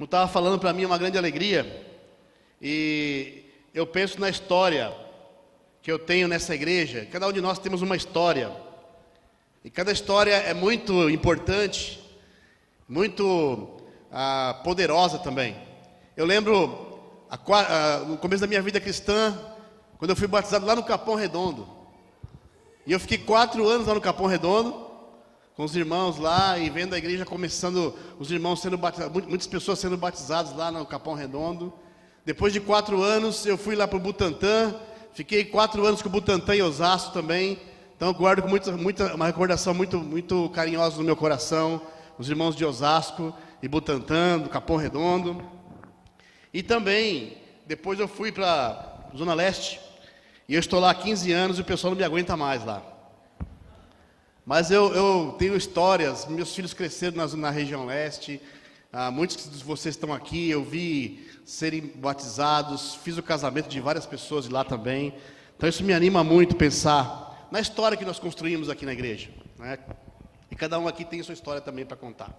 como estava falando, para mim é uma grande alegria. E eu penso na história que eu tenho nessa igreja. Cada um de nós temos uma história. E cada história é muito importante, muito poderosa também. Eu lembro, no começo da minha vida cristã, quando eu fui batizado lá no Capão Redondo. E eu fiquei 4 anos lá no Capão Redondo, com os irmãos lá, e vendo a igreja começando, os irmãos sendo batizados, muitas pessoas sendo batizadas lá no Capão Redondo. Depois de 4 anos, eu fui lá para o Butantã, fiquei 4 anos com o Butantã em Osasco também. Então eu guardo com uma recordação muito carinhosa no meu coração, os irmãos de Osasco e Butantã, do Capão Redondo. E também, depois eu fui para a Zona Leste, e eu estou lá há 15 anos e o pessoal não me aguenta mais lá. Mas eu tenho histórias, meus filhos cresceram na região leste, muitos de vocês estão aqui, eu vi serem batizados, fiz o casamento de várias pessoas de lá também. Então isso me anima muito pensar na história que nós construímos aqui na igreja, né? E cada um aqui tem sua história também para contar.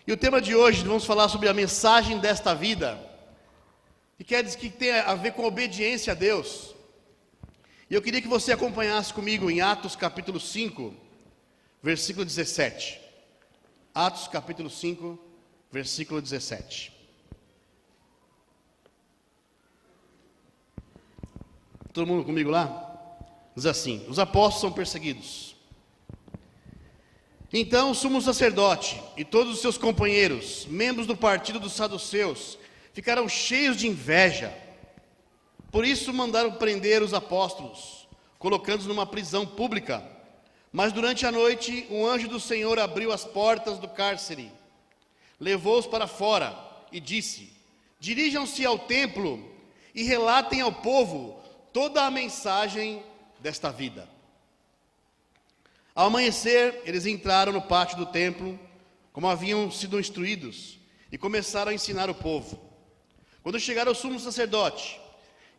E o tema de hoje, vamos falar sobre a mensagem desta vida, que quer dizer que tem a ver com obediência a Deus. E eu queria que você acompanhasse comigo em Atos capítulo 5, versículo 17. Atos capítulo 5, versículo 17. Todo mundo comigo lá? Diz assim: os apóstolos são perseguidos. Então o sumo sacerdote e todos os seus companheiros, membros do partido dos saduceus, ficaram cheios de inveja. Por isso mandaram prender os apóstolos, colocando-os numa prisão pública. Mas durante a noite, um anjo do Senhor abriu as portas do cárcere, levou-os para fora e disse: dirijam-se ao templo e relatem ao povo toda a mensagem desta vida. Ao amanhecer, eles entraram no pátio do templo, como haviam sido instruídos, e começaram a ensinar o povo. Quando chegaram o sumo sacerdote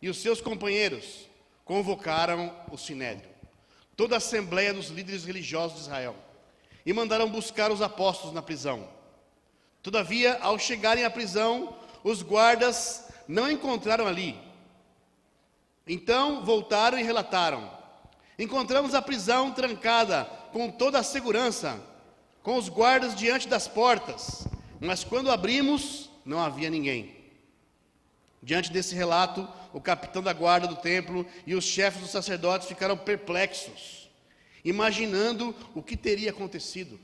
e os seus companheiros, convocaram o sinédrio, toda a assembleia dos líderes religiosos de Israel, e mandaram buscar os apóstolos na prisão. Todavia, ao chegarem à prisão, os guardas não encontraram ali. Então voltaram e relataram: encontramos a prisão trancada com toda a segurança, com os guardas diante das portas, mas quando abrimos, não havia ninguém. Diante desse relato, o capitão da guarda do templo e os chefes dos sacerdotes ficaram perplexos, imaginando o que teria acontecido.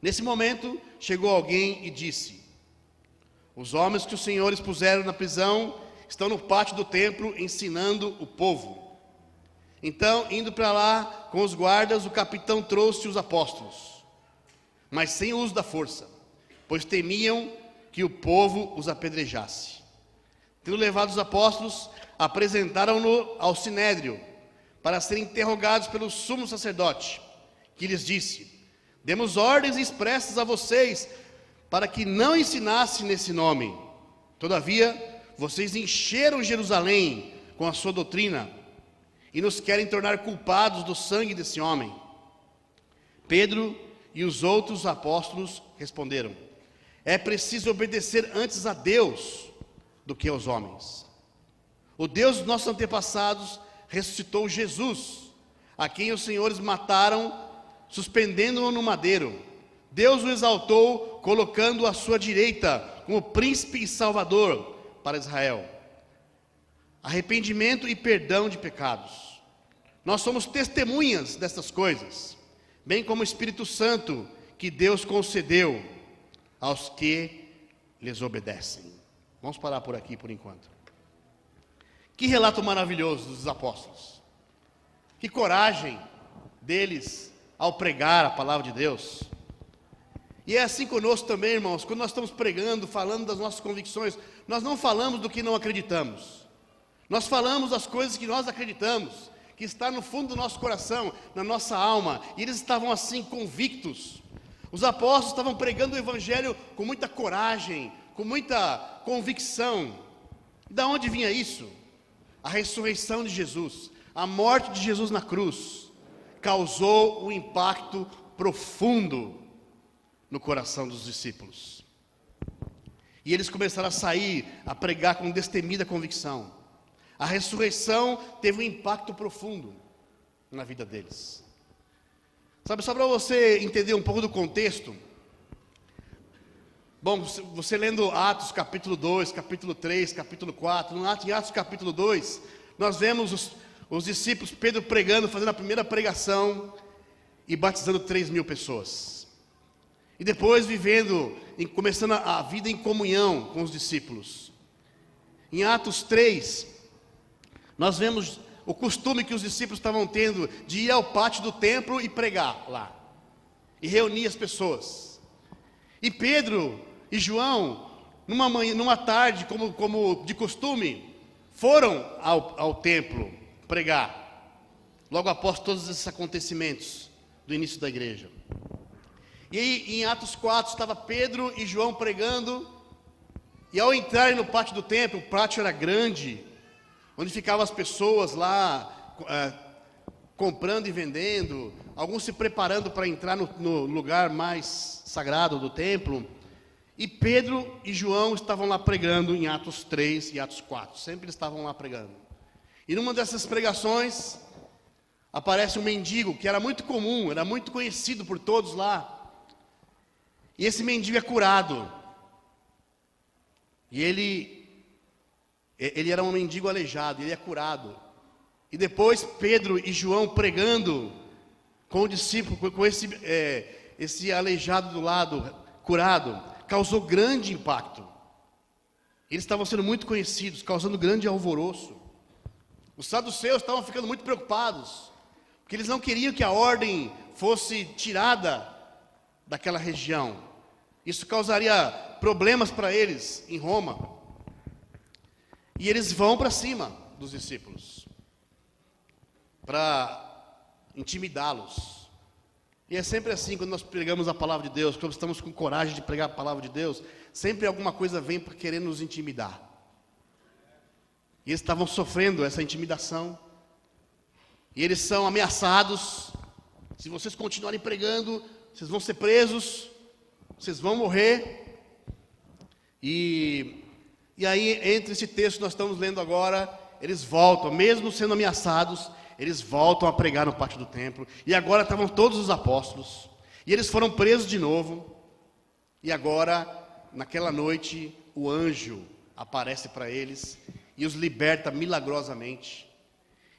Nesse momento, chegou alguém e disse: os homens que os senhores puseram na prisão estão no pátio do templo ensinando o povo. Então, indo para lá com os guardas, o capitão trouxe os apóstolos, mas sem o uso da força, pois temiam que o povo os apedrejasse. Tendo levado os apóstolos, apresentaram-no ao sinédrio, para serem interrogados pelo sumo sacerdote, que lhes disse: demos ordens expressas a vocês, para que não ensinassem nesse nome. Todavia, vocês encheram Jerusalém com a sua doutrina, e nos querem tornar culpados do sangue desse homem. Pedro e os outros apóstolos responderam: é preciso obedecer antes a Deus do que aos homens. O Deus dos nossos antepassados ressuscitou Jesus, a quem os senhores mataram, suspendendo-o no madeiro. Deus o exaltou, colocando-o à sua direita, como príncipe e salvador para Israel. Arrependimento e perdão de pecados. Nós somos testemunhas destas coisas, bem como o Espírito Santo que Deus concedeu aos que lhes obedecem. Vamos parar por aqui por enquanto. Que relato maravilhoso dos apóstolos. Que coragem deles ao pregar a palavra de Deus. E é assim conosco também, irmãos, quando nós estamos pregando, falando das nossas convicções, nós não falamos do que não acreditamos. Nós falamos das coisas que nós acreditamos, que está no fundo do nosso coração, na nossa alma. E eles estavam assim, convictos. Os apóstolos estavam pregando o evangelho com muita coragem, com muita convicção. E da onde vinha isso? A ressurreição de Jesus, a morte de Jesus na cruz, causou um impacto profundo no coração dos discípulos. E eles começaram a sair, a pregar com destemida convicção. A ressurreição teve um impacto profundo na vida deles. Sabe, só para você entender um pouco do contexto. Bom, você lendo Atos capítulo 2, capítulo 3, capítulo 4, em Atos capítulo 2, nós vemos os discípulos, Pedro pregando, fazendo a primeira pregação e batizando 3.000 pessoas. E depois começando a vida em comunhão com os discípulos. Em Atos 3, nós vemos o costume que os discípulos estavam tendo de ir ao pátio do templo e pregar lá. E reunir as pessoas. E Pedro e João, numa tarde, como de costume, foram ao templo pregar. Logo após todos esses acontecimentos do início da igreja. E aí, em Atos 4, estava Pedro e João pregando. E ao entrarem no pátio do templo, o pátio era grande, onde ficavam as pessoas lá, comprando e vendendo, alguns se preparando para entrar no lugar mais sagrado do templo. E Pedro e João estavam lá pregando em Atos 3 e Atos 4, sempre eles estavam lá pregando. E numa dessas pregações, aparece um mendigo, que era muito comum, era muito conhecido por todos lá. E esse mendigo é curado. E ele era um mendigo aleijado, ele é curado. E depois Pedro e João pregando com o discípulo, com esse aleijado do lado, curado, causou grande impacto. Eles estavam sendo muito conhecidos, causando grande alvoroço. Os saduceus estavam ficando muito preocupados, porque eles não queriam que a ordem fosse tirada daquela região. Isso causaria problemas para eles em Roma. E eles vão para cima dos discípulos, para intimidá-los. E é sempre assim, quando nós pregamos a palavra de Deus, quando estamos com coragem de pregar a palavra de Deus, sempre alguma coisa vem para querer nos intimidar. E eles estavam sofrendo essa intimidação. E eles são ameaçados. Se vocês continuarem pregando, vocês vão ser presos, vocês vão morrer. E aí, entre esse texto que nós estamos lendo agora, eles voltam, mesmo sendo ameaçados, eles voltam a pregar no pátio do templo. E agora estavam todos os apóstolos. E eles foram presos de novo. E agora, naquela noite, o anjo aparece para eles e os liberta milagrosamente.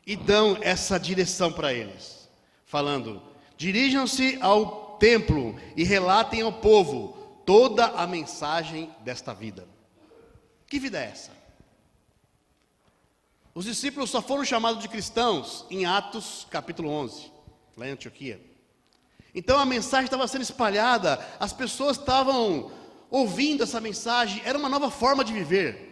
E dão essa direção para eles, falando: dirijam-se ao templo e relatem ao povo toda a mensagem desta vida. Que vida é essa? Os discípulos só foram chamados de cristãos em Atos capítulo 11, lá em Antioquia. Então a mensagem estava sendo espalhada, as pessoas estavam ouvindo essa mensagem, era uma nova forma de viver.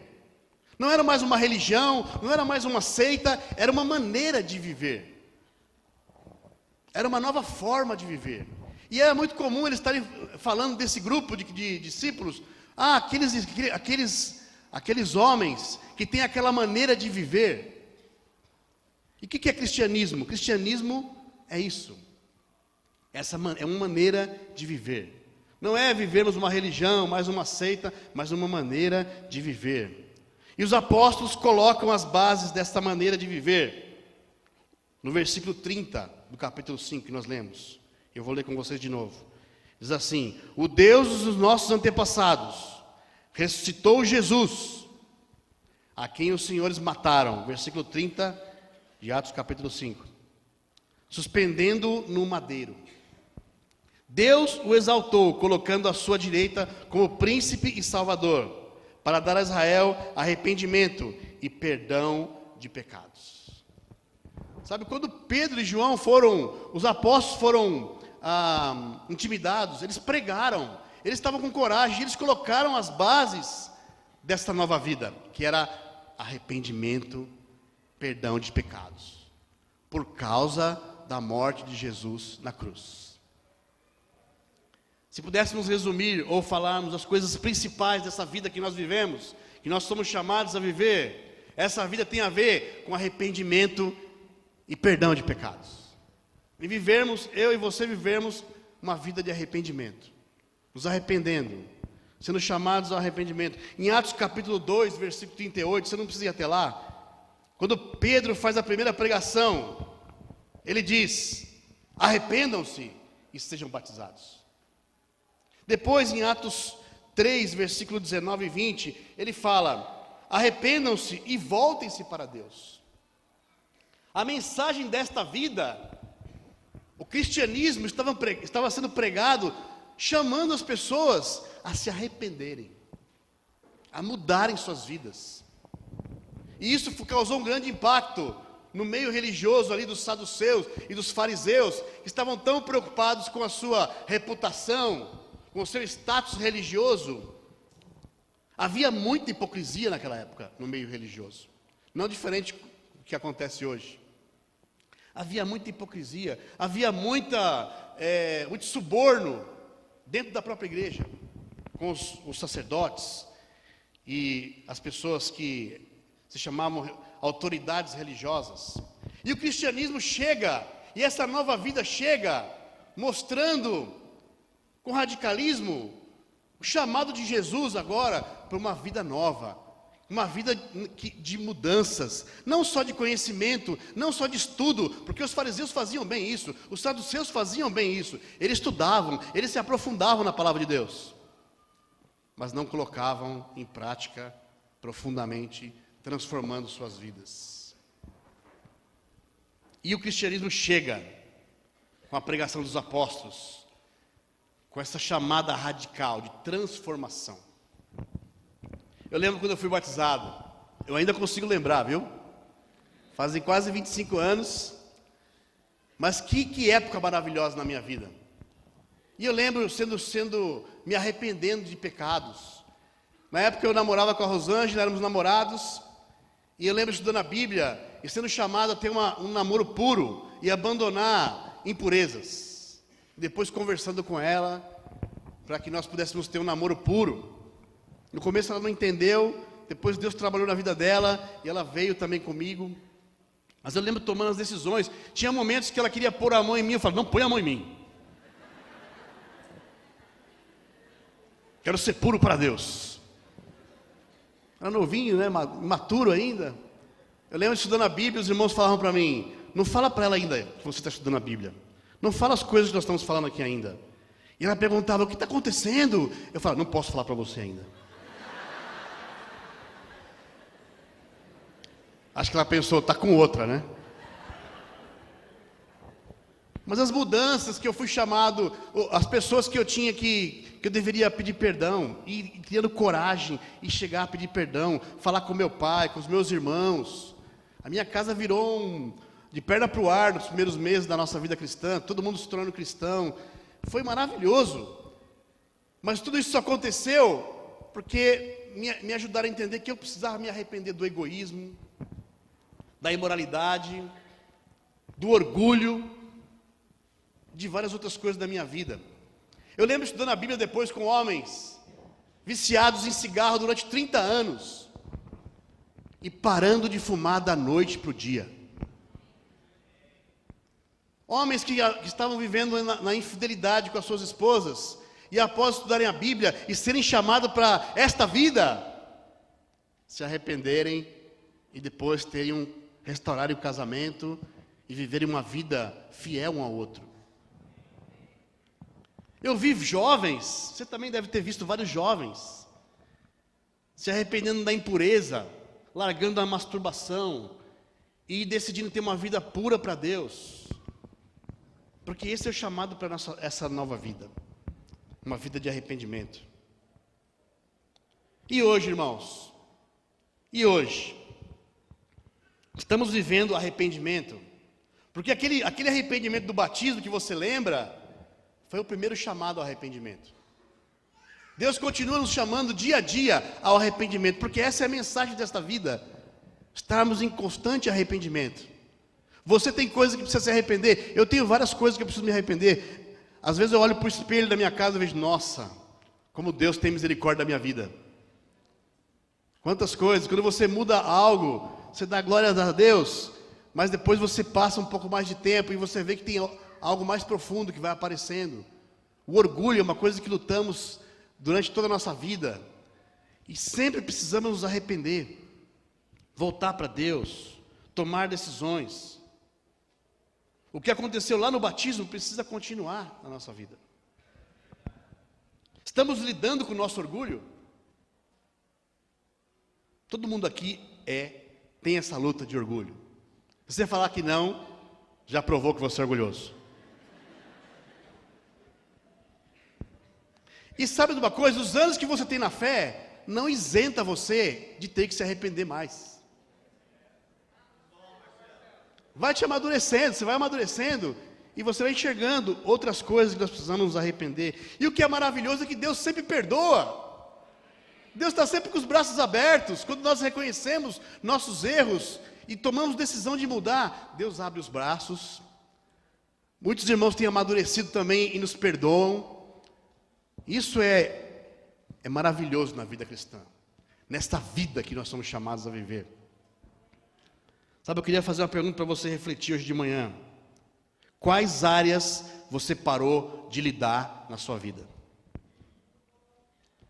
Não era mais uma religião, não era mais uma seita, era uma maneira de viver. Era uma nova forma de viver. E era muito comum eles estarem falando desse grupo de discípulos, aqueles homens que têm aquela maneira de viver. E o que é cristianismo? Cristianismo é isso. Essa é uma maneira de viver. Não é vivermos uma religião, mais uma seita, mas uma maneira de viver. E os apóstolos colocam as bases desta maneira de viver. No versículo 30 do capítulo 5 que nós lemos. Eu vou ler com vocês de novo. Diz assim: o Deus dos nossos antepassados ressuscitou Jesus, a quem os senhores mataram. Versículo 30 de Atos capítulo 5. Suspendendo no madeiro. Deus o exaltou, colocando à sua direita como príncipe e salvador, para dar a Israel arrependimento e perdão de pecados. Sabe, quando Pedro e João os apóstolos foram intimidados, eles pregaram, eles estavam com coragem, eles colocaram as bases desta nova vida, que era arrependimento, perdão de pecados, por causa da morte de Jesus na cruz. Se pudéssemos resumir ou falarmos as coisas principais dessa vida que nós vivemos, que nós somos chamados a viver, essa vida tem a ver com arrependimento e perdão de pecados. E vivermos, eu e você vivermos uma vida de arrependimento, nos arrependendo, sendo chamados ao arrependimento. Em Atos capítulo 2, versículo 38, você não precisa ir até lá. Quando Pedro faz a primeira pregação, ele diz: arrependam-se e sejam batizados. Depois, em Atos 3, versículo 19 e 20, ele fala: arrependam-se e voltem-se para Deus. A mensagem desta vida, o cristianismo estava sendo pregado, chamando as pessoas a se arrependerem, a mudarem suas vidas. E isso causou um grande impacto no meio religioso ali dos saduceus e dos fariseus, que estavam tão preocupados com a sua reputação, com o seu status religioso. Havia muita hipocrisia naquela época no meio religioso, não diferente do que acontece hoje. Havia muita hipocrisia, havia muito suborno dentro da própria igreja, com os sacerdotes e as pessoas que se chamavam autoridades religiosas. E o cristianismo chega, e essa nova vida chega, mostrando com radicalismo o chamado de Jesus agora para uma vida nova, uma vida de mudanças, não só de conhecimento, não só de estudo, porque os fariseus faziam bem isso, os saduceus faziam bem isso, eles estudavam, eles se aprofundavam na palavra de Deus, mas não colocavam em prática profundamente, transformando suas vidas. E o cristianismo chega com a pregação dos apóstolos, com essa chamada radical de transformação. Eu lembro quando eu fui batizado, eu ainda consigo lembrar, viu? Fazem quase 25 anos, mas que época maravilhosa na minha vida. E eu lembro me arrependendo de pecados. Na época eu namorava com a Rosângela, éramos namorados, e eu lembro estudando a Bíblia e sendo chamado a ter um namoro puro e abandonar impurezas. Depois conversando com ela, para que nós pudéssemos ter um namoro puro. No começo ela não entendeu, depois Deus trabalhou na vida dela, e ela veio também comigo. Mas eu lembro tomando as decisões. Tinha momentos que ela queria pôr a mão em mim, eu falava: não põe a mão em mim. Quero ser puro para Deus. Era novinho, né? Imaturo ainda. Eu lembro estudando a Bíblia, os irmãos falavam para mim: não fala para ela ainda que você está estudando a Bíblia. Não fala as coisas que nós estamos falando aqui ainda. E ela perguntava: o que está acontecendo? Eu falava: não posso falar para você ainda. Acho que ela pensou: está com outra, né? Mas as mudanças que eu fui chamado, as pessoas que eu tinha que eu deveria pedir perdão, e criando coragem, e chegar a pedir perdão, falar com meu pai, com os meus irmãos. A minha casa virou de perna para o ar nos primeiros meses da nossa vida cristã, todo mundo se tornando cristão. Foi maravilhoso. Mas tudo isso só aconteceu porque me ajudaram a entender que eu precisava me arrepender do egoísmo, da imoralidade, do orgulho, de várias outras coisas da minha vida. Eu lembro estudando a Bíblia depois com homens viciados em cigarro durante 30 anos e parando de fumar da noite para o dia. Homens que estavam vivendo na infidelidade com as suas esposas, e após estudarem a Bíblia e serem chamados para esta vida, se arrependerem e depois restaurarem o casamento e viverem uma vida fiel um ao outro. Eu vi jovens, você também deve ter visto vários jovens, se arrependendo da impureza, largando a masturbação e decidindo ter uma vida pura para Deus. Porque esse é o chamado para essa nova vida, uma vida de arrependimento. E hoje, irmãos, estamos vivendo arrependimento, porque aquele arrependimento do batismo que você lembra, foi o primeiro chamado ao arrependimento. Deus continua nos chamando dia a dia ao arrependimento, porque essa é a mensagem desta vida, estarmos em constante arrependimento. Você tem coisas que precisa se arrepender, eu tenho várias coisas que eu preciso me arrepender. Às vezes eu olho para o espelho da minha casa e vejo: nossa, como Deus tem misericórdia da minha vida. Quantas coisas, quando você muda algo, você dá glória a Deus, mas depois você passa um pouco mais de tempo e você vê que tem algo mais profundo que vai aparecendo. O orgulho é uma coisa que lutamos durante toda a nossa vida, e sempre precisamos nos arrepender, voltar para Deus, tomar decisões. O que aconteceu lá no batismo precisa continuar na nossa vida. Estamos lidando com o nosso orgulho? Todo mundo aqui tem essa luta de orgulho. Se você falar que não, já provou que você é orgulhoso. E sabe de uma coisa? Os anos que você tem na fé não isenta você de ter que se arrepender mais. Vai te amadurecendo, você vai amadurecendo e você vai enxergando outras coisas que nós precisamos nos arrepender. E o que é maravilhoso é que Deus sempre perdoa. Deus está sempre com os braços abertos. Quando nós reconhecemos nossos erros e tomamos decisão de mudar, Deus abre os braços. Muitos irmãos têm amadurecido também e nos perdoam. Isso é maravilhoso na vida cristã, nesta vida que nós somos chamados a viver. Sabe, eu queria fazer uma pergunta para você refletir hoje de manhã. Quais áreas você parou de lidar na sua vida?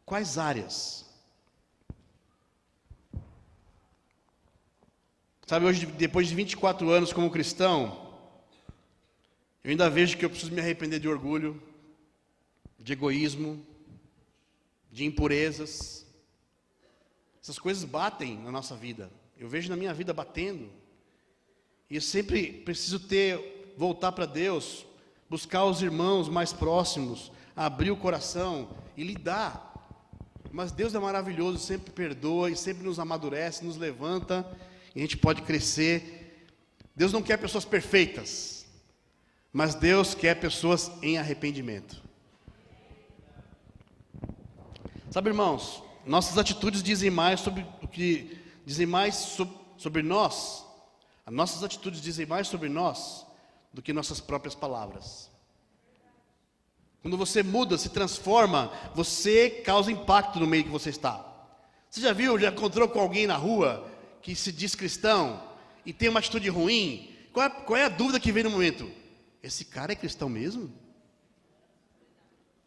Quais áreas? Sabe, hoje, depois de 24 anos como cristão, eu ainda vejo que eu preciso me arrepender de orgulho, de egoísmo, de impurezas. Essas coisas batem na nossa vida. Eu vejo na minha vida batendo. E eu sempre preciso voltar para Deus, buscar os irmãos mais próximos, abrir o coração e lidar. Mas Deus é maravilhoso, sempre perdoa e sempre nos amadurece, nos levanta e a gente pode crescer. Deus não quer pessoas perfeitas, mas Deus quer pessoas em arrependimento. Sabe, irmãos, nossas atitudes dizem mais sobre nós. As nossas atitudes dizem mais sobre nós do que nossas próprias palavras. Quando você muda, se transforma, você causa impacto no meio que você está. Você já encontrou com alguém na rua que se diz cristão e tem uma atitude ruim? Qual é a dúvida que vem no momento? Esse cara é cristão mesmo?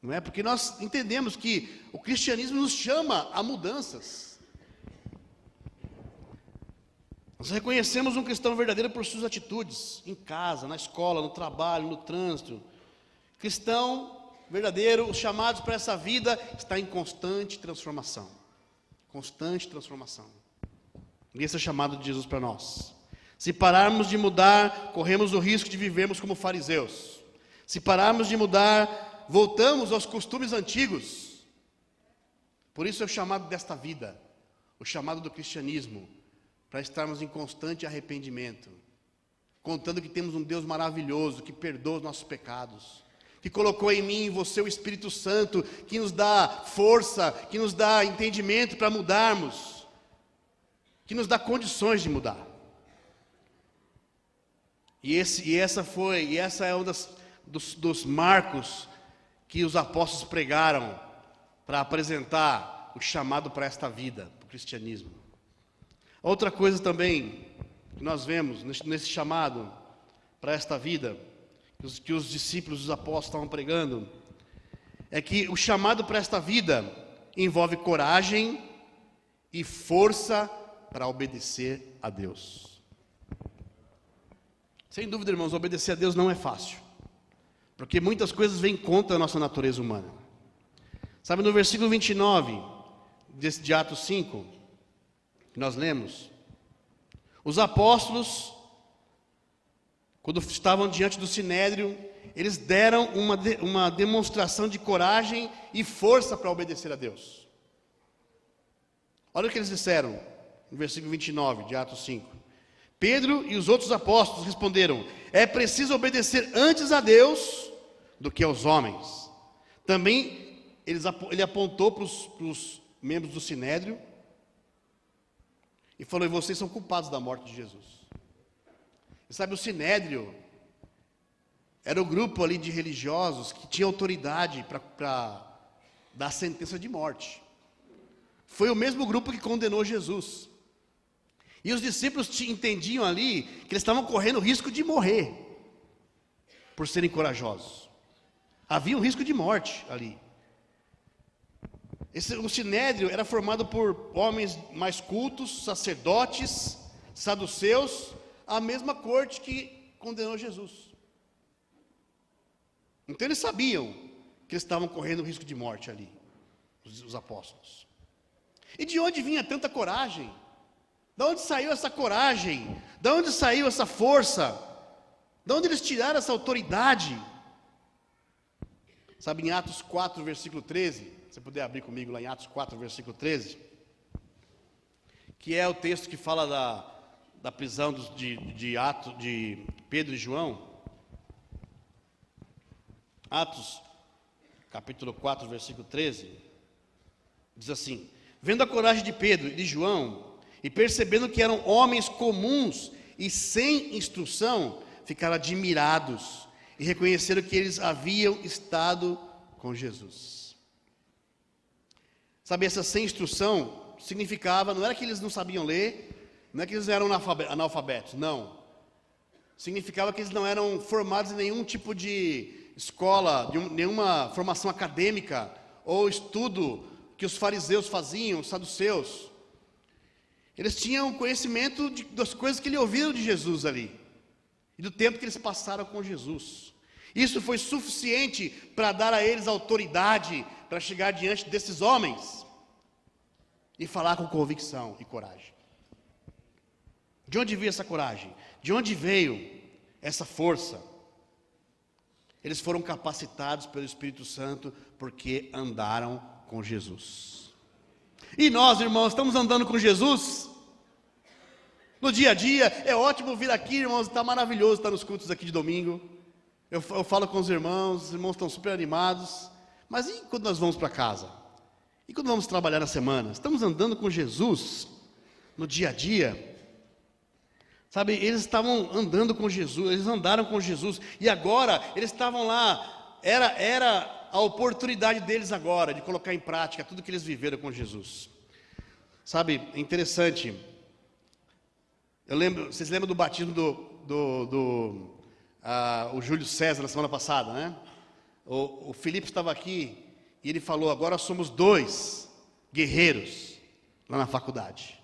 Não é? Porque nós entendemos que o cristianismo nos chama a mudanças. Nós reconhecemos um cristão verdadeiro por suas atitudes, em casa, na escola, no trabalho, no trânsito. Cristão verdadeiro, os chamados para essa vida, está em constante transformação. Constante transformação. E esse é o chamado de Jesus para nós. Se pararmos de mudar, corremos o risco de vivermos como fariseus. Se pararmos de mudar, voltamos aos costumes antigos. Por isso é o chamado desta vida, o chamado do cristianismo, para estarmos em constante arrependimento, contando que temos um Deus maravilhoso, que perdoa os nossos pecados, que colocou em mim e em você o Espírito Santo, que nos dá força, que nos dá entendimento para mudarmos, que nos dá condições de mudar. E essa é um dos marcos que os apóstolos pregaram para apresentar o chamado para esta vida, para o cristianismo. Outra coisa também que nós vemos nesse chamado para esta vida, que os discípulos, os apóstolos estavam pregando, é que o chamado para esta vida envolve coragem e força para obedecer a Deus. Sem dúvida, irmãos, obedecer a Deus não é fácil, porque muitas coisas vêm contra a nossa natureza humana. Sabe, no versículo 29 de Atos 5, que nós lemos, os apóstolos, quando estavam diante do Sinédrio, eles deram uma demonstração de coragem e força para obedecer a Deus. Olha o que eles disseram, no versículo 29 de Atos 5. Pedro e os outros apóstolos responderam: é preciso obedecer antes a Deus do que aos homens. Também ele apontou para os membros do Sinédrio e falou: e vocês são culpados da morte de Jesus. E sabe, o Sinédrio era o grupo ali de religiosos que tinha autoridade para dar sentença de morte. Foi o mesmo grupo que condenou Jesus. E os discípulos entendiam ali que eles estavam correndo o risco de morrer por serem corajosos. Havia um risco de morte ali. O sinédrio era formado por homens mais cultos, sacerdotes, saduceus, a mesma corte que condenou Jesus. Então eles sabiam que eles estavam correndo risco de morte ali, os apóstolos. E de onde vinha tanta coragem? De onde saiu essa coragem? De onde saiu essa força? De onde eles tiraram essa autoridade? Sabe, em Atos 4, versículo 13, se você puder abrir comigo lá em Atos 4, versículo 13, que é o texto que fala da prisão de Pedro e João. Atos, capítulo 4, versículo 13, diz assim: vendo a coragem de Pedro e de João, e percebendo que eram homens comuns e sem instrução, ficaram admirados e reconheceram que eles haviam estado com Jesus. Sabe, essa sem instrução significava, não era que eles não sabiam ler, não é que eles eram analfabetos, não. Significava que eles não eram formados em nenhum tipo de escola, nenhuma formação acadêmica ou estudo que os fariseus faziam, os saduceus. Eles tinham conhecimento das coisas que eles ouviram de Jesus ali, e do tempo que eles passaram com Jesus. Isso foi suficiente para dar a eles autoridade para chegar diante desses homens e falar com convicção e coragem. De onde veio essa coragem? De onde veio essa força? Eles foram capacitados pelo Espírito Santo porque andaram com Jesus. E nós, irmãos, estamos andando com Jesus? No dia a dia, é ótimo vir aqui, irmãos, está maravilhoso estar nos cultos aqui de domingo. Eu falo com os irmãos estão super animados. Mas e quando nós vamos para casa? E quando vamos trabalhar na semana? Estamos andando com Jesus no dia a dia? Sabe, eles estavam andando com Jesus, eles andaram com Jesus, e agora eles estavam lá, era a oportunidade deles agora, de colocar em prática tudo que eles viveram com Jesus. Sabe, é interessante, vocês lembram do batismo o Júlio César na semana passada, né? O Felipe estava aqui, e ele falou, agora somos 2 guerreiros lá na faculdade.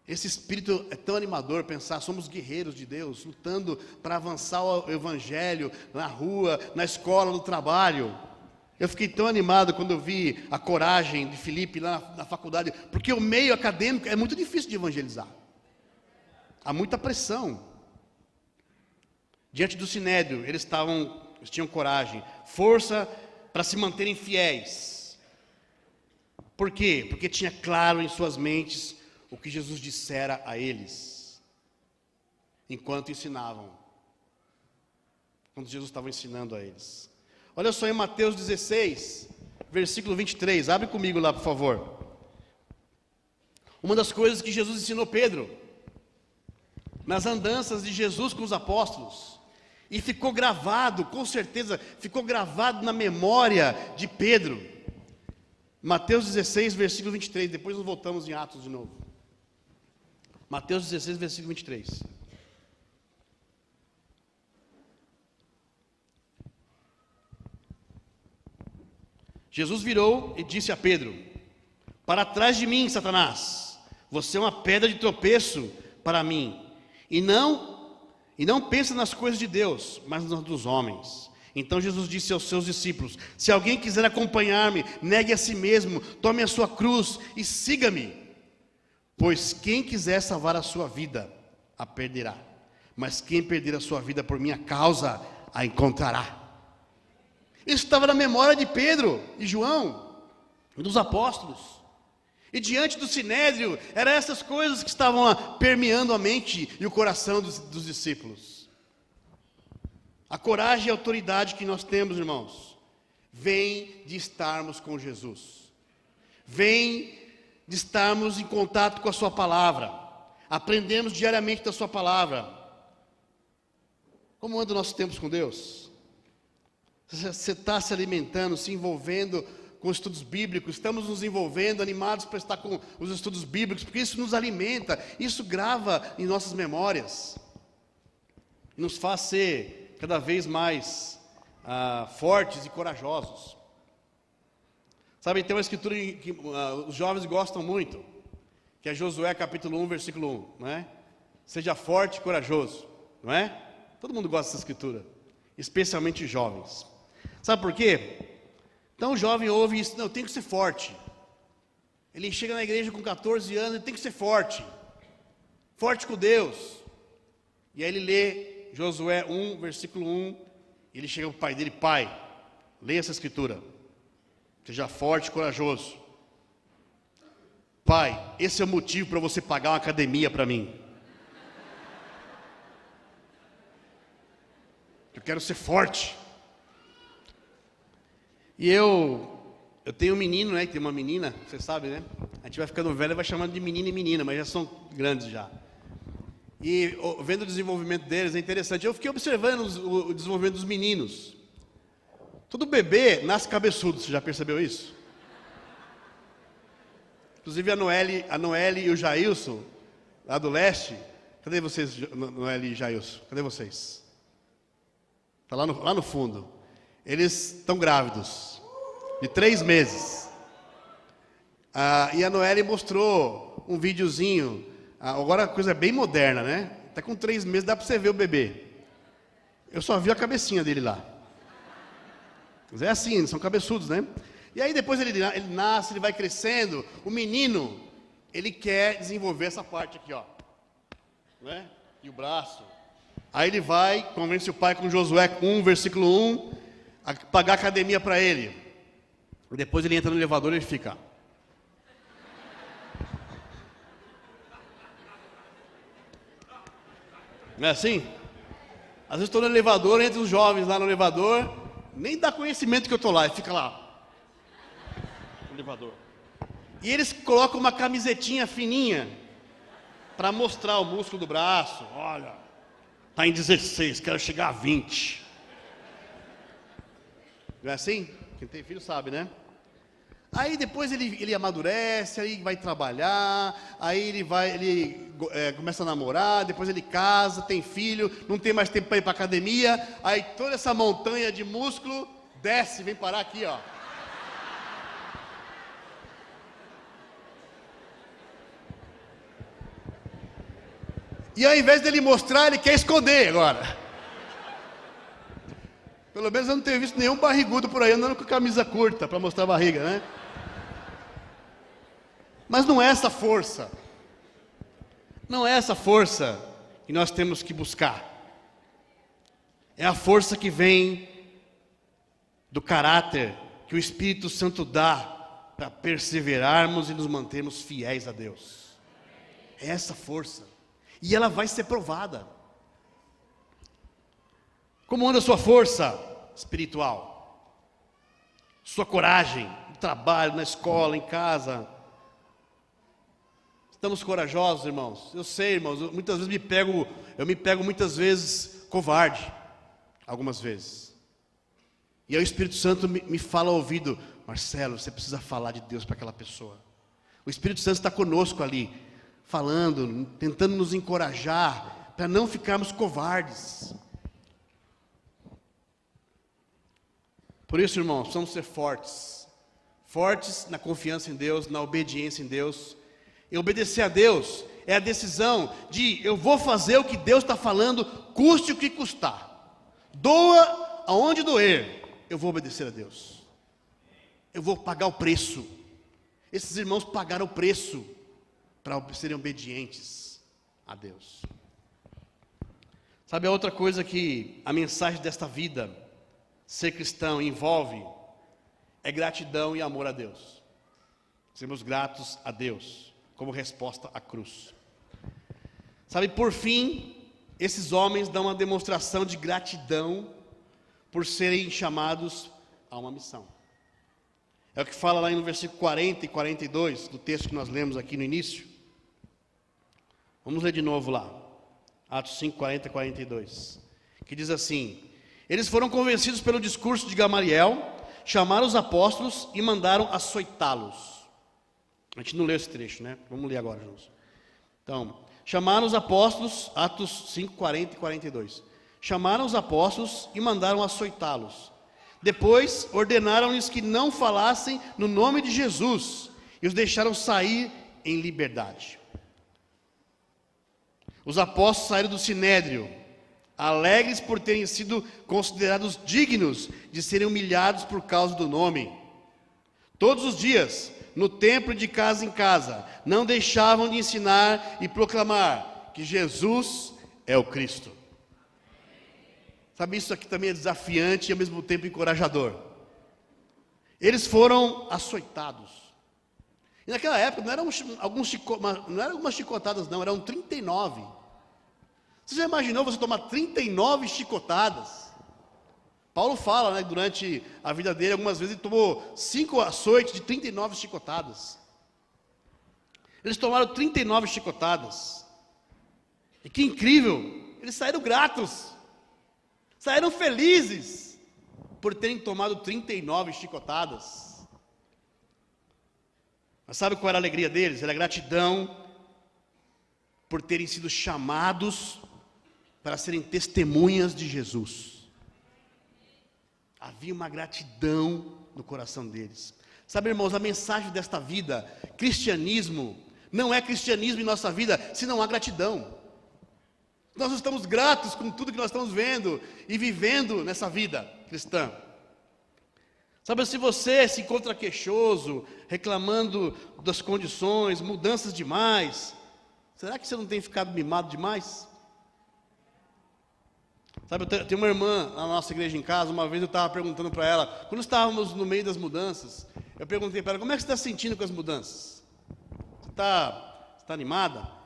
Esse espírito é tão animador, pensar, somos guerreiros de Deus, lutando para avançar o evangelho na rua, na escola, no trabalho. Eu fiquei tão animado quando eu vi a coragem de Felipe lá na faculdade, porque o meio acadêmico é muito difícil de evangelizar. Há muita pressão. Diante do sinédrio, eles tinham coragem, força para se manterem fiéis. Por quê? Porque tinha claro em suas mentes o que Jesus dissera a eles, enquanto ensinavam, quando Jesus estava ensinando a eles. Olha só em Mateus 16, versículo 23, abre comigo lá, por favor. Uma das coisas que Jesus ensinou Pedro, nas andanças de Jesus com os apóstolos, e ficou gravado, com certeza, ficou gravado na memória de Pedro. Mateus 16, versículo 23, depois nós voltamos em Atos de novo. Mateus 16, versículo 23. Jesus virou e disse a Pedro: para trás de mim, Satanás, você é uma pedra de tropeço para mim, e não pensa nas coisas de Deus, mas nas dos homens. Então Jesus disse aos seus discípulos: se alguém quiser acompanhar-me, negue a si mesmo, tome a sua cruz e siga-me. Pois quem quiser salvar a sua vida, a perderá. Mas quem perder a sua vida por minha causa, a encontrará. Isso estava na memória de Pedro e João, dos apóstolos. E diante do sinédrio, eram essas coisas que estavam lá, permeando a mente e o coração dos discípulos. A coragem e a autoridade que nós temos, irmãos, vem de estarmos com Jesus. Vem de estarmos em contato com a sua palavra, aprendemos diariamente da sua palavra. Como anda o nosso tempo com Deus? Você está se alimentando, se envolvendo com estudos bíblicos? Estamos nos envolvendo, animados para estar com os estudos bíblicos, porque isso nos alimenta, isso grava em nossas memórias, nos faz ser cada vez mais fortes e corajosos. Sabe, tem uma escritura que os jovens gostam muito, que é Josué capítulo 1, versículo 1, não é? Seja forte e corajoso, não é? Todo mundo gosta dessa escritura, especialmente os jovens. Sabe por quê? Então o jovem ouve isso, não, eu tenho que ser forte. Ele chega na igreja com 14 anos, ele tem que ser forte. Forte com Deus. E aí ele lê Josué 1, versículo 1, e ele chega para o pai dele, pai, leia essa escritura. Seja forte e corajoso. Pai, esse é o motivo para você pagar uma academia para mim. Eu quero ser forte. E eu tenho um menino, né? Tem uma menina, você sabe, né? A gente vai ficando velho e vai chamando de menino e menina, mas já são grandes já. E vendo o desenvolvimento deles é interessante. Eu fiquei observando o desenvolvimento dos meninos. Todo bebê nasce cabeçudo, você já percebeu isso? Inclusive a Noelle e o Jailson, lá do leste. Cadê vocês, Noelle e Jailson? Cadê vocês? Está lá no fundo. Eles estão grávidos, de 3 meses. E a Noelle mostrou um videozinho. Agora a coisa é bem moderna, né? Até com 3 meses dá para você ver o bebê. Eu só vi a cabecinha dele lá. Mas é assim, eles são cabeçudos, né? E aí depois ele nasce, ele vai crescendo. O menino, ele quer desenvolver essa parte aqui, ó. Né? E o braço. Aí ele vai, convence o pai com Josué 1, versículo 1, a pagar academia para ele. E depois ele entra no elevador e ele fica. Não é assim? Às vezes estou no elevador, entra os jovens lá no elevador, nem dá conhecimento que eu estou lá, e fica lá. No elevador. E eles colocam uma camisetinha fininha, para mostrar o músculo do braço. Olha, está em 16, quero chegar a 20. Não é assim? Quem tem filho sabe, né? Aí depois ele amadurece, aí vai trabalhar, aí ele começa a namorar, depois ele casa, tem filho, não tem mais tempo para ir para academia, aí toda essa montanha de músculo desce, vem parar aqui, ó. E ao invés dele mostrar, ele quer esconder agora. Pelo menos eu não tenho visto nenhum barrigudo por aí andando com camisa curta para mostrar a barriga, né? Mas não é essa força. Não é essa força que nós temos que buscar. É a força que vem do caráter que o Espírito Santo dá para perseverarmos e nos mantermos fiéis a Deus. É essa força. E ela vai ser provada. Como anda a sua força espiritual? Sua coragem no trabalho, na escola, em casa? Estamos corajosos, irmãos? Eu sei, irmãos, muitas vezes eu me pego muitas vezes covarde, algumas vezes. E aí o Espírito Santo me fala ao ouvido, Marcelo, você precisa falar de Deus para aquela pessoa. O Espírito Santo está conosco ali, falando, tentando nos encorajar, para não ficarmos covardes. Por isso, irmãos, precisamos ser fortes. Fortes na confiança em Deus, na obediência em Deus. E obedecer a Deus é a decisão de eu vou fazer o que Deus está falando, custe o que custar. Doa aonde doer, eu vou obedecer a Deus. Eu vou pagar o preço. Esses irmãos pagaram o preço para serem obedientes a Deus. Sabe a outra coisa que a mensagem desta vida, ser cristão, envolve? É gratidão e amor a Deus. Sermos gratos a Deus como resposta à cruz. Sabe, por fim, esses homens dão uma demonstração de gratidão por serem chamados a uma missão. É o que fala lá no versículo 40 e 42, do texto que nós lemos aqui no início. Vamos ler de novo lá. Atos 5, 40 e 42. Que diz assim: eles foram convencidos pelo discurso de Gamaliel, chamaram os apóstolos e mandaram açoitá-los. A gente não leu esse trecho, né? Vamos ler agora juntos. Então, chamaram os apóstolos, Atos 5, 40 e 42. Chamaram os apóstolos e mandaram açoitá-los. Depois ordenaram-lhes que não falassem no nome de Jesus e os deixaram sair em liberdade. Os apóstolos saíram do sinédrio, alegres por terem sido considerados dignos de serem humilhados por causa do nome. Todos os dias, no templo e de casa em casa, não deixavam de ensinar e proclamar que Jesus é o Cristo. Sabe, isso aqui também é desafiante e ao mesmo tempo encorajador. Eles foram açoitados. E naquela época não eram algumas chicotadas, não, eram 39. Você já imaginou você tomar 39 chicotadas? Paulo fala, né, durante a vida dele, algumas vezes ele tomou 5 açoites de 39 chicotadas. Eles tomaram 39 chicotadas. E que incrível, eles saíram gratos. Saíram felizes por terem tomado 39 chicotadas. Mas sabe qual era a alegria deles? Era a gratidão por terem sido chamados para serem testemunhas de Jesus. Havia uma gratidão no coração deles. Sabe, irmãos, a mensagem desta vida, cristianismo, não é cristianismo em nossa vida se não há gratidão. Nós estamos gratos com tudo que nós estamos vendo e vivendo nessa vida cristã. Sabe, se você se encontra queixoso, reclamando das condições, mudanças demais, será que você não tem ficado mimado demais? Sabe, eu tenho uma irmã na nossa igreja em casa, uma vez eu estava perguntando para ela, quando estávamos no meio das mudanças, eu perguntei para ela, como é que você está se sentindo com as mudanças? Você está animada?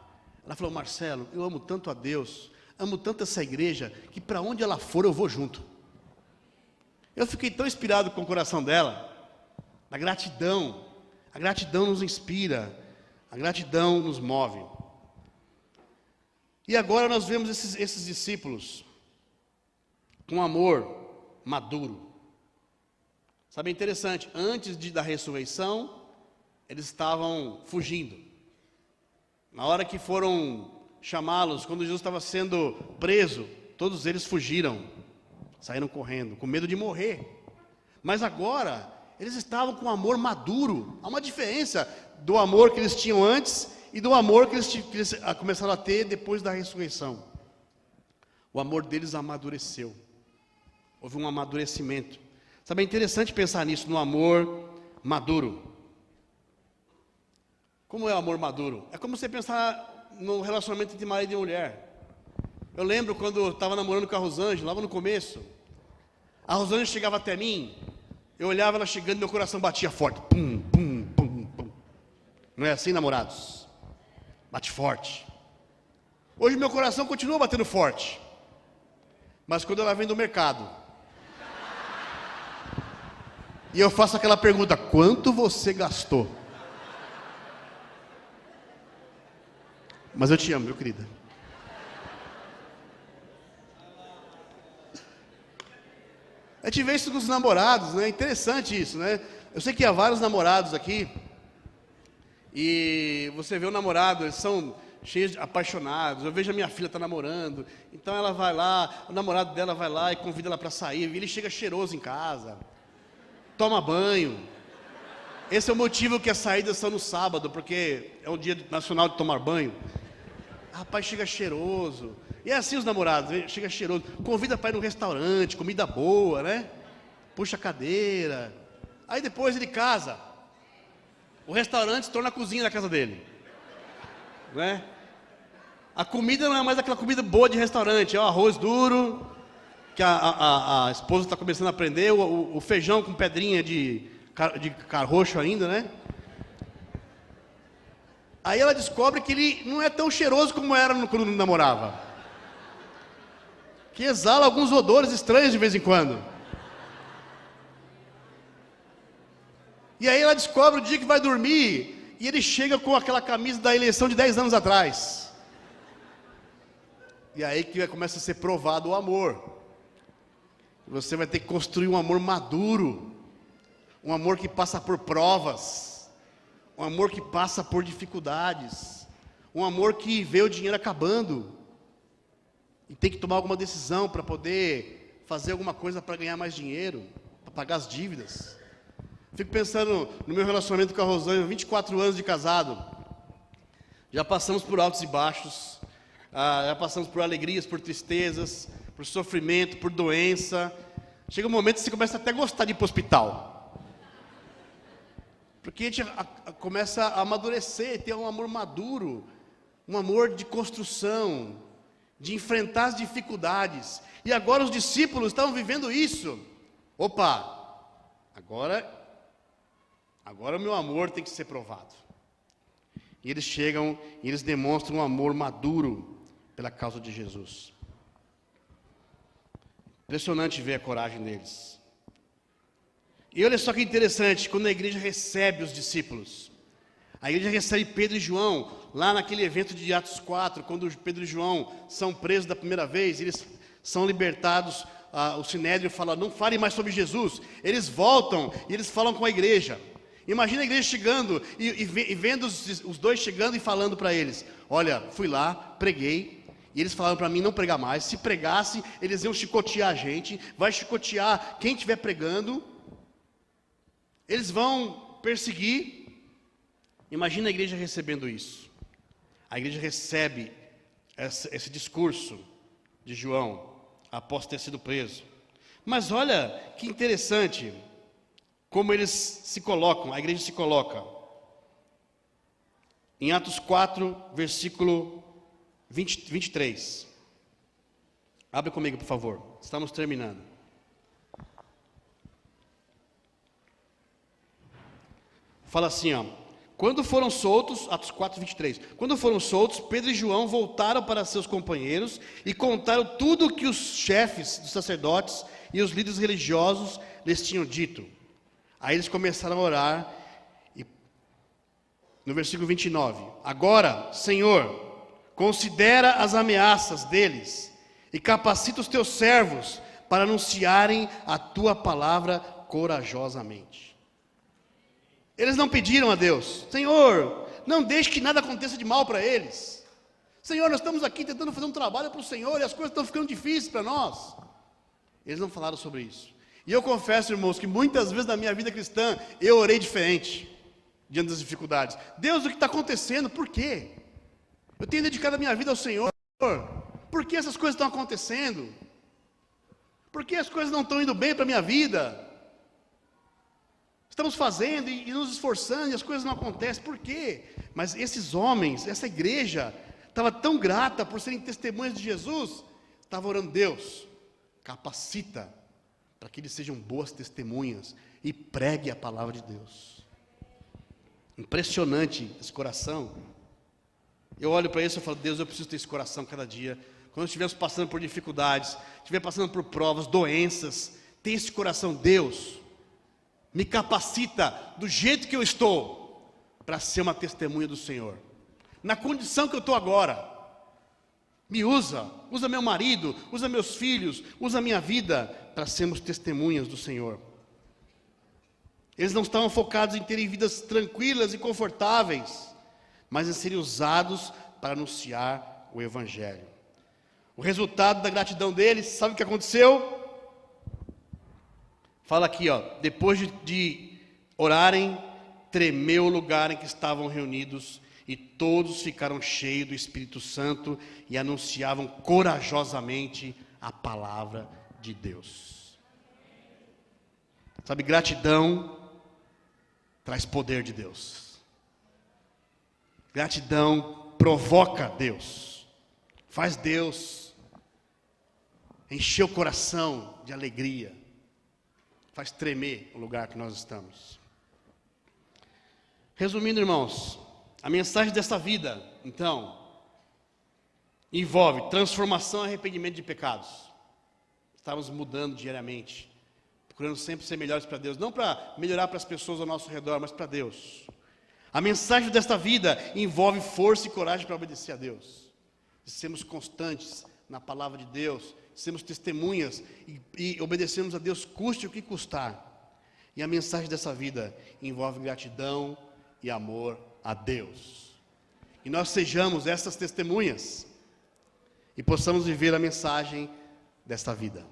Ela falou, Marcelo, eu amo tanto a Deus, amo tanto essa igreja, que para onde ela for eu vou junto. Eu fiquei tão inspirado com o coração dela, a gratidão nos inspira, a gratidão nos move. E agora nós vemos esses discípulos com amor maduro. Sabe, é interessante, antes da ressurreição, eles estavam fugindo. Na hora que foram chamá-los, quando Jesus estava sendo preso, todos eles fugiram, saíram correndo, com medo de morrer. Mas agora, eles estavam com amor maduro. Há uma diferença do amor que eles tinham antes e do amor que eles começaram a ter depois da ressurreição. O amor deles amadureceu. Houve um amadurecimento. Sabe, é interessante pensar nisso, no amor maduro. Como é o amor maduro? É como você pensar no relacionamento entre marido e mulher. Eu lembro quando eu estava namorando com a Rosângela, lá no começo. A Rosângela chegava até mim, eu olhava ela chegando e meu coração batia forte. Pum, pum, pum, pum. Não é assim, namorados? Bate forte. Hoje meu coração continua batendo forte. Mas quando ela vem do mercado, e eu faço aquela pergunta, quanto você gastou? Mas eu te amo, meu querida. A gente vê isso com os namorados, né? É interessante isso, né? Eu sei que há vários namorados aqui. E você vê o namorado, eles são cheios de apaixonados. Eu vejo a minha filha está namorando. Então ela vai lá, o namorado dela vai lá e convida ela para sair. E ele chega cheiroso em casa. Toma banho. Esse é o motivo que as saídas são no sábado, porque é o dia nacional de tomar banho. Rapaz, chega cheiroso. E é assim os namorados, chega cheiroso. Convida para ir no restaurante, comida boa, né? Puxa a cadeira. Aí depois ele casa. O restaurante se torna a cozinha da casa dele. Né? A comida não é mais aquela comida boa de restaurante. É o arroz duro, que a esposa está começando a aprender. O feijão com pedrinha de carroxo ainda, né? Aí ela descobre que ele não é tão cheiroso como era quando namorava. Que exala alguns odores estranhos de vez em quando. E aí ela descobre o dia que vai dormir, e ele chega com aquela camisa da eleição de 10 anos atrás. E aí que começa a ser provado o amor. Você vai ter que construir um amor maduro, um amor que passa por provas, um amor que passa por dificuldades, um amor que vê o dinheiro acabando e tem que tomar alguma decisão para poder fazer alguma coisa para ganhar mais dinheiro. para pagar as dívidas. Fico pensando no meu relacionamento com a Rosângela, 24 anos de casado. Já passamos por altos e baixos, já passamos por alegrias, por tristezas, por sofrimento, por doença. Chega um momento que você começa até a gostar de ir para o hospital. Porque a gente começa a amadurecer, ter um amor maduro, um amor de construção, de enfrentar as dificuldades. E agora os discípulos estavam vivendo isso. Opa, agora o meu amor tem que ser provado. E eles chegam e eles demonstram um amor maduro pela causa de Jesus. Impressionante ver a coragem deles. E olha só que interessante, quando a igreja recebe os discípulos, a igreja recebe Pedro e João, lá naquele evento de Atos 4, quando Pedro e João são presos da primeira vez, eles são libertados, o Sinédrio fala, não falem mais sobre Jesus. Eles voltam e eles falam com a igreja. Imagina a igreja chegando e vendo os dois chegando e falando para eles, olha, fui lá, preguei, e eles falaram para mim não pregar mais. Se pregasse, eles iam chicotear a gente, vai chicotear quem estiver pregando, eles vão perseguir. Imagina a igreja recebendo isso. A igreja recebe esse discurso de João, após ter sido preso. Mas olha que interessante como eles se colocam, a igreja se coloca. Em Atos 4, versículo 23. Abre comigo, por favor. Estamos terminando. Fala assim, ó. Quando foram soltos, Atos 4, 23. Quando foram soltos, Pedro e João voltaram para seus companheiros e contaram tudo o que os chefes dos sacerdotes e os líderes religiosos lhes tinham dito. Aí eles começaram a orar, e no versículo 29, agora, Senhor, considera as ameaças deles, e capacita os teus servos, para anunciarem a tua palavra corajosamente. Eles não pediram a Deus, Senhor, não deixe que nada aconteça de mal para eles. Senhor, nós estamos aqui tentando fazer um trabalho para o Senhor, e as coisas estão ficando difíceis para nós. Eles não falaram sobre isso. E eu confesso, irmãos, que muitas vezes na minha vida cristã, eu orei diferente, diante das dificuldades. Deus, o que está acontecendo? Por quê? Eu tenho dedicado a minha vida ao Senhor. Por que essas coisas estão acontecendo? Por que as coisas não estão indo bem para a minha vida? Estamos fazendo e nos esforçando e as coisas não acontecem. Por quê? Mas esses homens, essa igreja, estava tão grata por serem testemunhas de Jesus, estava orando, Deus, capacita para que eles sejam boas testemunhas e pregue a palavra de Deus. Impressionante esse coração. Eu olho para isso e falo, Deus, eu preciso ter esse coração cada dia. Quando estivermos passando por dificuldades, estiver passando por provas, doenças, tem esse coração, Deus, me capacita do jeito que eu estou, para ser uma testemunha do Senhor. Na condição que eu estou agora. Me usa meu marido, usa meus filhos, usa a minha vida, para sermos testemunhas do Senhor. Eles não estavam focados em terem vidas tranquilas e confortáveis, mas em serem usados para anunciar o Evangelho. O resultado da gratidão deles, sabe o que aconteceu? Fala aqui, ó, depois de orarem, tremeu o lugar em que estavam reunidos, e todos ficaram cheios do Espírito Santo e anunciavam corajosamente a palavra de Deus. Sabe, gratidão traz poder de Deus. Gratidão provoca Deus. Faz Deus encher o coração de alegria. Faz tremer o lugar que nós estamos. Resumindo, irmãos, a mensagem dessa vida, então, envolve transformação e arrependimento de pecados. Estamos mudando diariamente, procurando sempre ser melhores para Deus, não para melhorar para as pessoas ao nosso redor, mas para Deus. A mensagem desta vida envolve força e coragem para obedecer a Deus, de sermos constantes na palavra de Deus, de sermos testemunhas e obedecermos a Deus, custe o que custar. E a mensagem dessa vida envolve gratidão e amor a Deus. E nós sejamos essas testemunhas e possamos viver a mensagem desta vida.